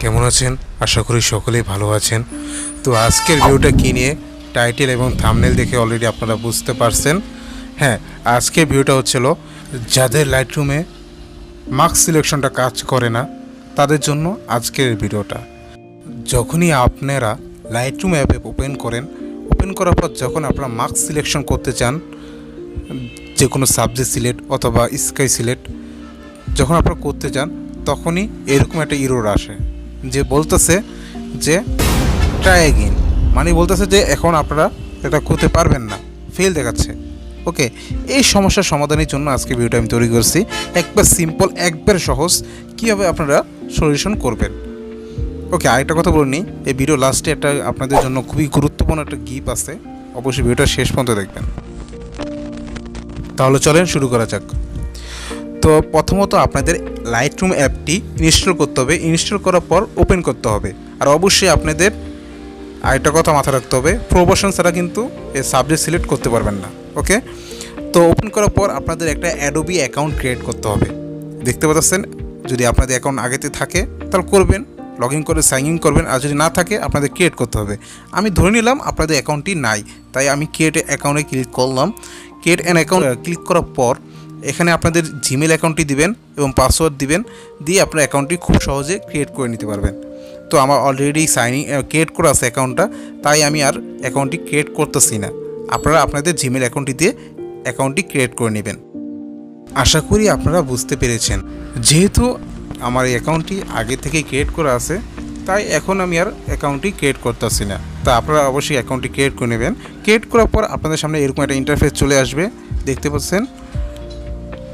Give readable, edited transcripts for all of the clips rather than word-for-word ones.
কেমন আছেন? আশা করি সকলেই ভালো আছেন। তো আজকের ভিডিওটা কী নিয়ে টাইটেল এবং থাম্বনেল দেখে অলরেডি আপনারা বুঝতে পারছেন। হ্যাঁ, আজকের ভিডিওটা হচ্ছিল যাদের লাইটরুমে মাস্ক সিলেকশনটা কাজ করে না তাদের জন্য আজকের ভিডিওটা। যখনই আপনারা লাইটরুম অ্যাপে ওপেন করার পর যখন আপনারা মাস্ক সিলেকশন করতে চান, যে কোনো সাবজেক্ট সিলেক্ট অথবা স্কাই সিলেক্ট যখন আপনারা করতে চান, তখনই এরকম একটা এরর আসে যে বলতেছে যে ট্রাই অ্যাগেইন, মানে বলতেছে যে এখন আপনারা এটা করতে পারবেন না, ফেল দেখাচ্ছে। ওকে, এই সমস্যার সমাধানের জন্য আজকে ভিডিওটা আমি তৈরি করছি। একবার সিম্পল, একবার সহজ, কীভাবে আপনারা সলিউশন করবেন। ওকে, আরেকটা কথা বলে নিই, এই ভিডিও লাস্টে একটা আপনাদের জন্য খুবই গুরুত্বপূর্ণ একটা গিফট আছে, অবশ্যই ভিডিওটা শেষ পর্যন্ত দেখবেন। তাহলে চলেন শুরু করা যাক। তো প্রথমত আপনাদের লাইটরুম অ্যাপটি ইনস্টল করতে হবে। ইনস্টল করার পর ওপেন করতে হবে। আর অবশ্যই আপনাদের আরেকটা কথা মাথায় রাখতে হবে, প্রমোশন ছাড়া কিন্তু এই সাবজেক্ট সিলেক্ট করতে পারবেন না। ওকে, তো ওপেন করার পর আপনাদের একটা অ্যাডোবি অ্যাকাউন্ট ক্রিয়েট করতে হবে। দেখতে পাচ্ছেন, যদি আপনাদের অ্যাকাউন্ট আগেতে থাকে তাহলে করবেন, লগ ইন করে সাইন ইন করবেন। আর যদি না থাকে আপনাদের ক্রিয়েট করতে হবে। আমি ধরে নিলাম আপনাদের অ্যাকাউন্টটি নাই, তাই আমি ক্রিয়েট অ্যাকাউন্টে ক্লিক করলাম। ক্রিয়েট অ্যান অ্যাকাউন্ট ক্লিক করার পর এখানে আপনাদের জিমেল অ্যাকাউন্টটি দিবেন এবং পাসওয়ার্ড দিবেন, দিয়ে আপনার অ্যাকাউন্টটি খুব সহজে ক্রিয়েট করে নিতে পারবেন। তো আমার অলরেডি ক্রিয়েট করা আছে অ্যাকাউন্টটা, তাই আমি আর অ্যাকাউন্টটি ক্রিয়েট করতেছি না। আপনারা আপনাদের জিমেল অ্যাকাউন্টটি দিয়ে অ্যাকাউন্টটি ক্রিয়েট করে নেবেন। আশা করি আপনারা বুঝতে পেরেছেন। যেহেতু আমার এই অ্যাকাউন্টটি আগে থেকে ক্রিয়েট করা আছে, তাই এখন আমি আর অ্যাকাউন্টটি ক্রিয়েট করতেছি না। তা আপনারা অবশ্যই অ্যাকাউন্টটি ক্রিয়েট করে নেবেন। ক্রিয়েট করার পর আপনাদের সামনে এরকম একটা ইন্টারফেস চলে আসবে, দেখতে পাচ্ছেন।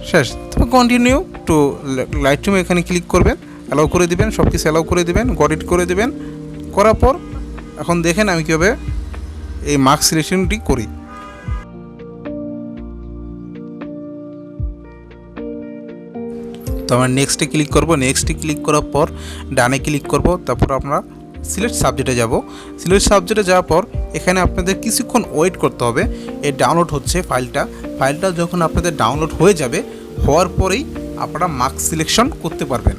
শেষ, তবে কন্টিনিউ টু লাইটরুম এখানে ক্লিক করবেন, অ্যালাউ করে দিবেন, সব কিছু অ্যালাউ করে দিবেন, গট ইট করে দিবেন। করার পর এখন দেখেন আমি কীভাবে এই মার্ক সিলেকশনটি করি। তো আমরা নেক্সটে ক্লিক করব। নেক্সটে ক্লিক করার পর ডানে ক্লিক করব, তারপর আমরা সিলেক্ট সাবজেক্টে যাব। সিলেক্ট সাবজেক্টে যাওয়ার পর এখানে আপনাদের কিছুক্ষণ ওয়েট করতে হবে। এই ডাউনলোড হচ্ছে ফাইলটা যখন আপনাদের ডাউনলোড হয়ে যাবে, হওয়ার পরেই আপনারা মার্ক সিলেকশন করতে পারবেন,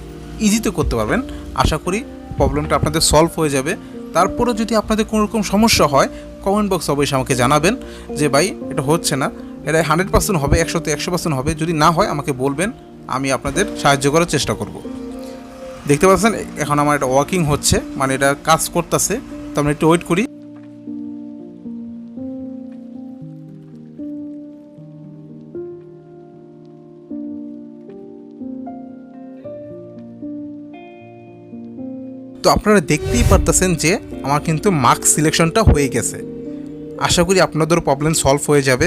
ইজিতে করতে পারবেন। আশা করি প্রবলেমটা আপনাদের সলভ হয়ে যাবে। তারপরেও যদি আপনাদের কোনো রকম সমস্যা হয়, কমেন্ট বক্সে অবশ্যই আমাকে জানাবেন যে ভাই এটা হচ্ছে না, এটা 100% হবে, 100তে 100% হবে। যদি না হয় আমাকে বলবেন, আমি আপনাদের সাহায্য করার চেষ্টা করব। দেখতে পাচ্ছেন এখন আমার এটা ওয়ার্কিং হচ্ছে, মানে এটা কাজ করতেছে। তো আমরা একটু ওয়েট করি। তো আপনারা দেখতেই পারতেছেন যে আমার কিন্তু মার্ক সিলেকশনটা হয়ে গেছে। আশা করি আপনাদের প্রবলেম সলভ হয়ে যাবে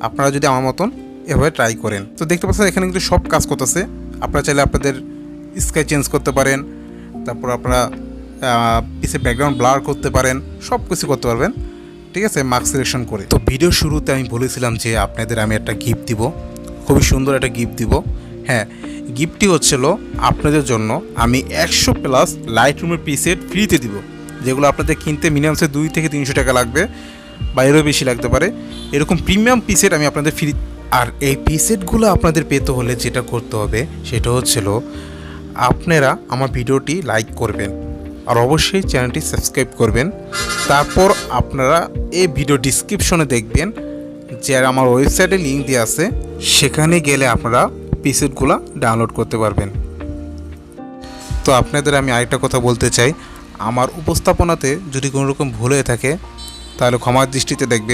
আপনারা যদি আমার মতন এভাবে ট্রাই করেন। তো দেখতে পাচ্ছেন এখানে কিন্তু সব কাজ করতেছে। আপনারা চাইলে আপনাদের স্কাই চেঞ্জ করতে পারেন, তারপর আপনারা পিছে ব্যাকগ্রাউন্ড ব্লার করতে পারেন, সব কিছু করতে পারবেন, ঠিক আছে, মার্ক সিলেকশন করে। তো ভিডিওর শুরুতে আমি বলেছিলাম যে আপনাদের আমি একটা গিফট দিব, খুবই সুন্দর একটা গিফট দিব। হ্যাঁ, গিফটটি হচ্ছিল আপনাদের জন্য আমি 100+ লাইটরুমের পিসেট ফ্রিতে দিব, যেগুলো আপনাদের কিনতে মিনিমাম 200 থেকে 300 টাকা লাগবে, বাইরেও বেশি লাগতে পারে। এরকম প্রিমিয়াম পিসেট আমি আপনাদের ফ্রি। আর এই পিসেটগুলো আপনাদের পেতে হলে যেটা করতে হবে সেটা হচ্ছিল আপনারা আমার ভিডিওটি লাইক করবেন আর অবশ্যই চ্যানেলটি সাবস্ক্রাইব করবেন। তারপর আপনারা এই ভিডিও ডিসক্রিপশনে দেখবেন যে আমার ওয়েবসাইটে লিঙ্ক দেওয়া আছে, সেখানে গেলে আপনারা পিসেটগুলো ডাউনলোড করতে পারবেন। তো আপনাদের আমি আরেকটা কথা বলতে চাই, আমার উপস্থাপনাতে যদি কোনো রকম ভুল হয়ে থাকে তাহলে ক্ষমার দৃষ্টিতে দেখবেন।